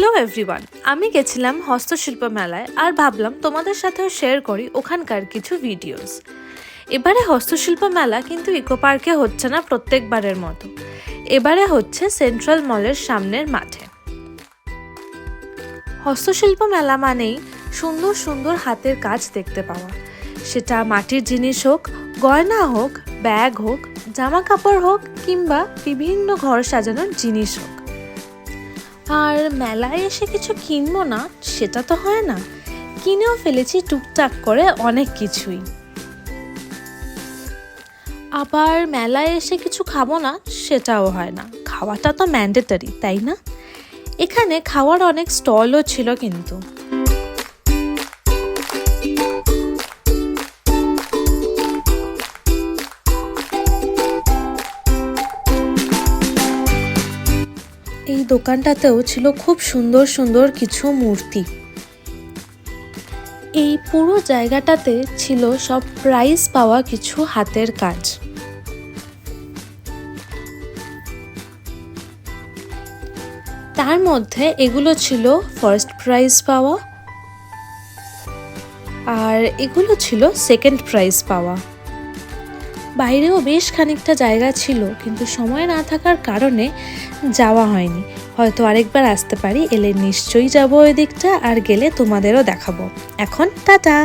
Hello everyone, আমি গেছিলাম হস্তশিল্প মেলায় আর ভাবলাম তোমাদের সাথেও শেয়ার করি ওখানকার কিছু ভিডিওস। এবারে হস্তশিল্প মেলা কিন্তু ইকো পার্কে হচ্ছে না প্রত্যেকবারের মতো, এবারে হচ্ছে সেন্ট্রাল মলের সামনের মাঠে। হস্তশিল্প মেলা মানেই সুন্দর সুন্দর হাতের কাজ দেখতে পাওয়া, সেটা মাটির জিনিস হোক, গয়না হোক, ব্যাগ হোক, জামা কাপড় হোক কিংবা বিভিন্ন ঘর সাজানোর জিনিস হোক। আর মেলায় এসে কিছু কিনবো না সেটা তো হয় না, কিনেও ফেলেছি টুকটাক করে অনেক কিছুই। আবার মেলায় এসে কিছু খাবো না সেটাও হয় না, খাওয়াটা তো ম্যান্ডেটরি, তাই না? এখানে খাওয়ার অনেক স্টলও ছিল কিন্তু। এই দোকানটাতেও ছিল খুব সুন্দর সুন্দর কিছু মূর্তি। এই পুরো জায়গাটাতে ছিল সব প্রাইজ পাওয়া কিছু হাতের কাজ। তার মধ্যে এগুলো ছিল ফার্স্ট প্রাইজ পাওয়া আর এগুলো ছিল সেকেন্ড প্রাইজ পাওয়া। বাইরেও বেশ খানিকটা জায়গা ছিল, কিন্তু সময় না থাকার কারণে যাওয়া হয়নি। হয়তো আরেকবার আসতে পারি, এলে নিশ্চয়ই যাবো ওই দিকটা, আর গেলে তোমাদেরও দেখাবো। এখন টাটা।